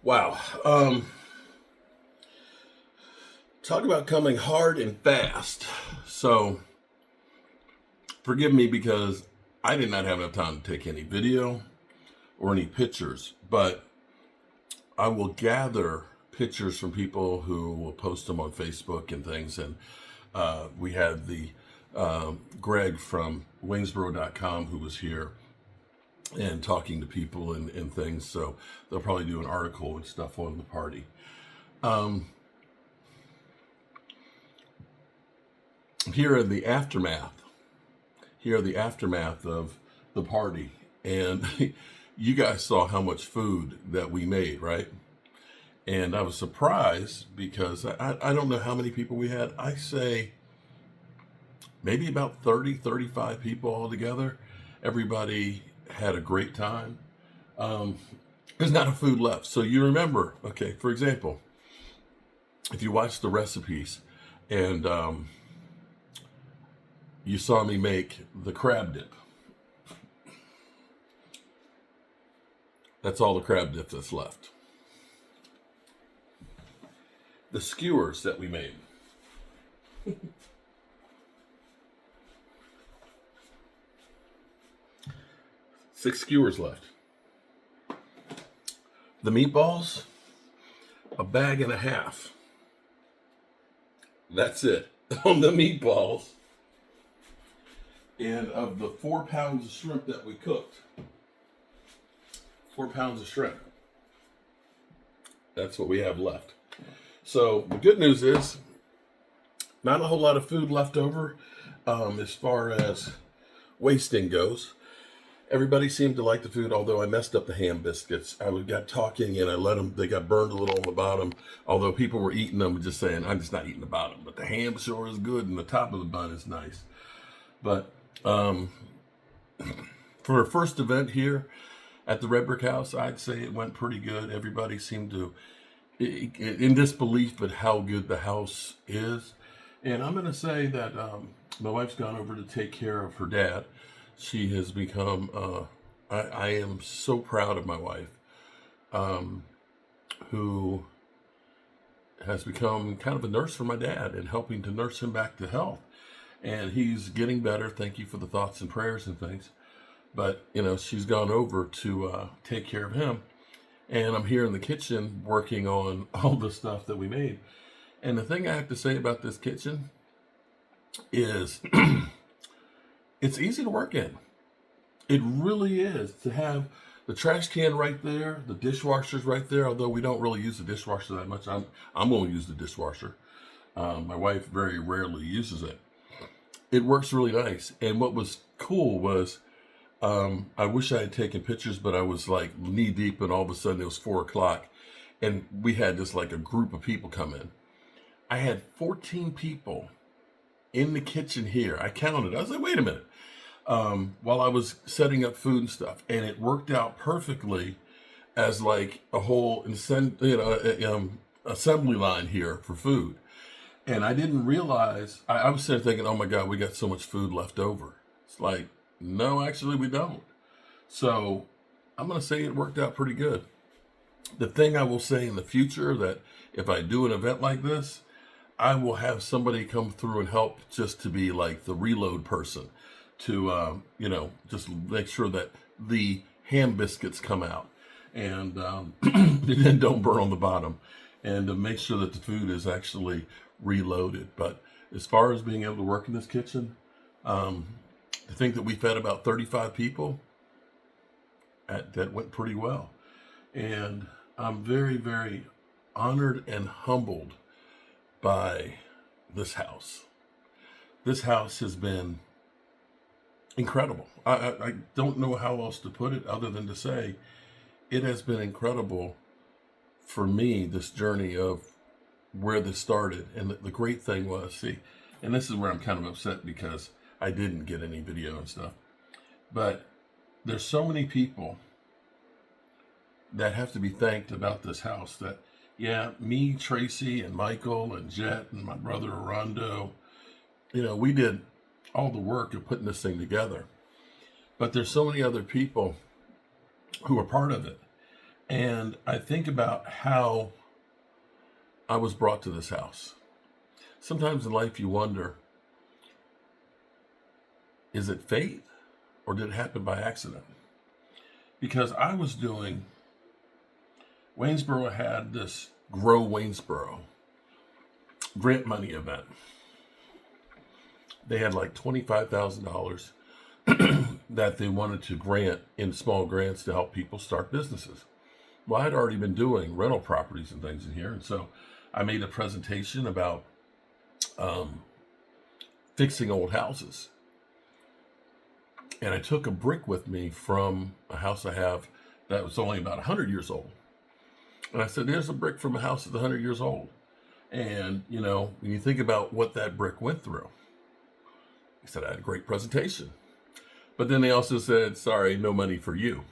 Wow. Talk about coming hard and fast. So, forgive me because I did not have enough time to take any video or any pictures, but I will gather pictures from people who will post them on Facebook and things. And we had the Greg from Wingsboro.com who was here and talking to people and things. So they'll probably do an article and stuff on the party. Here are the aftermath. Here are the aftermath of the party. And you guys saw how much food that we made, right? And I was surprised because I don't know how many people we had. I say maybe about 30, 35 people all together. Everybody had a great time. There's not enough food left. So you remember, okay, for example, if you watch the recipes and you saw me make the crab dip. That's all the crab dip that's left. The skewers that we made. 6 skewers left. The meatballs, a bag and a half. That's it on the meatballs. And of the 4 pounds of shrimp that we cooked, 4 pounds of shrimp. That's what we have left. So the good news is not a whole lot of food left over as far as wasting goes. Everybody seemed to like the food, although I messed up the ham biscuits. I got talking and I let them, they got burned a little on the bottom. Although people were eating them, just saying, I'm just not eating the bottom. But the ham sure is good and the top of the bun is nice. But for a first event here at the Red Brick House, I'd say it went pretty good. Everybody seemed to, in disbelief at how good the house is. And I'm going to say that my wife's gone over to take care of her dad. She has become, I am so proud of my wife, who has become kind of a nurse for my dad and helping to nurse him back to health. And he's getting better. Thank you for the thoughts and prayers and things. But, you know, she's gone over to take care of him. And I'm here in the kitchen working on all the stuff that we made. And the thing I have to say about this kitchen is it's easy to work in. It really is. To have the trash can right there, the dishwasher's right there, although we don't really use the dishwasher that much. I'm going to use the dishwasher. My wife very rarely uses it. It works really nice. And what was cool was, I wish I had taken pictures, but I was like knee deep and all of a sudden it was 4:00 and we had just like a group of people come in. I had 14 people in the kitchen here. I counted. I was like, wait a minute. While I was setting up food and stuff, and it worked out perfectly as like a whole assembly line here for food. And I didn't realize, I was sitting thinking, oh my God, we got so much food left over. It's like, no, actually we don't. So I'm going to say it worked out pretty good. The thing I will say in the future that if I do an event like this, I will have somebody come through and help just to be like the reload person to, just make sure that the ham biscuits come out and then don't burn on the bottom, and to make sure that the food is actually reloaded. But as far as being able to work in this kitchen, to think that we fed about 35 people, that went pretty well. And I'm very, very honored and humbled by this house. This house has been incredible. I don't know how else to put it other than to say it has been incredible for me, this journey of where this started. And the great thing was, see, and this is where I'm kind of upset because I didn't get any video and stuff, but there's so many people that have to be thanked about this house that, yeah, me, Tracy, and Michael, and Jet, and my brother, Rondo, we did all the work of putting this thing together. But there's so many other people who are part of it. And I think about how I was brought to this house. Sometimes in life you wonder, is it fate or did it happen by accident? Because I was doing, Waynesboro had this Grow Waynesboro grant money event. They had like $25,000 that they wanted to grant in small grants to help people start businesses. Well, I'd already been doing rental properties and things in here. And so I made a presentation about fixing old houses. And I took a brick with me from a house I have that was only about 100 years old. And I said, there's a brick from a house that's 100 years old. And, you know, when you think about what that brick went through, he said, I had a great presentation. But then they also said, sorry, no money for you.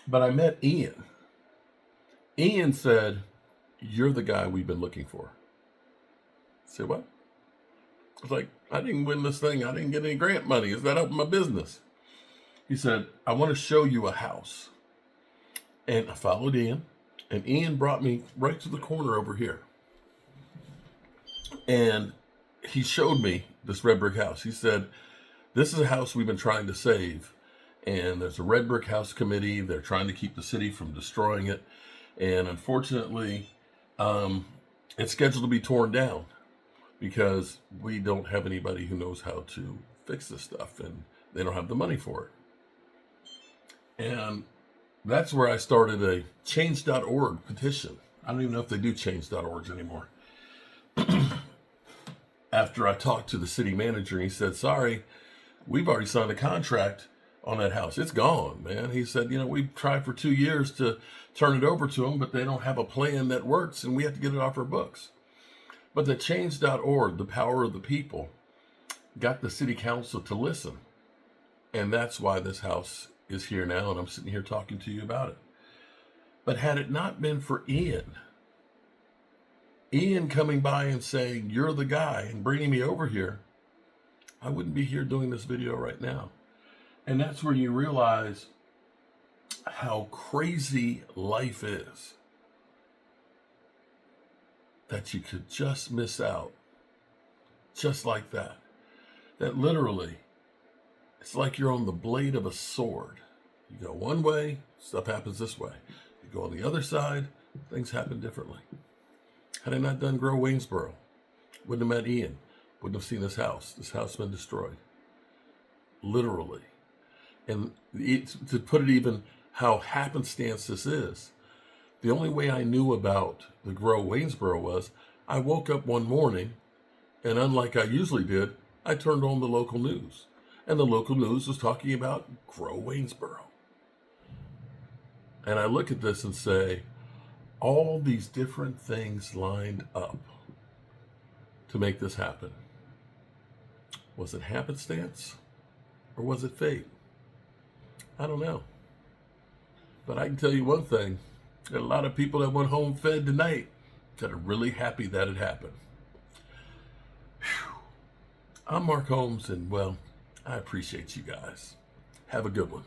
But I met Ian. Ian said, you're the guy we've been looking for. I said, what? I was like, I didn't win this thing. I didn't get any grant money. Is that helping my business? He said, I want to show you a house. And I followed Ian. And Ian brought me right to the corner over here. And he showed me this red brick house. He said, this is a house we've been trying to save. And there's a red brick house committee. They're trying to keep the city from destroying it. And unfortunately, it's scheduled to be torn down because we don't have anybody who knows how to fix this stuff. And they don't have the money for it. And that's where I started a change.org petition. I don't even know if they do change.orgs anymore. After I talked to the city manager, he said, sorry, we've already signed a contract on that house. It's gone, man. He said, you know, we've tried for 2 years to turn it over to them, but they don't have a plan that works and we have to get it off our books. But the change.org, the power of the people, got the city council to listen. And that's why this house is here now, and I'm sitting here talking to you about it. But had it not been for Ian coming by and saying, you're the guy, and bringing me over here, I wouldn't be here doing this video right now. And that's where you realize how crazy life is. That you could just miss out. Just like that. That literally, it's like you're on the blade of a sword. You go one way, stuff happens this way. You go on the other side, things happen differently. Had I not done Grow Waynesboro, wouldn't have met Ian, wouldn't have seen this house. This house been destroyed. Literally. And to put it even how happenstance this is, the only way I knew about the Grow Waynesboro was I woke up one morning, and unlike I usually did, I turned on the local news. And the local news was talking about Grow Waynesboro. And I look at this and say, all these different things lined up to make this happen. Was it happenstance or was it fate? I don't know. But I can tell you one thing. There are a lot of people that went home fed tonight that are really happy that it happened. Whew. I'm Mark Holmes, and well, I appreciate you guys. Have a good one.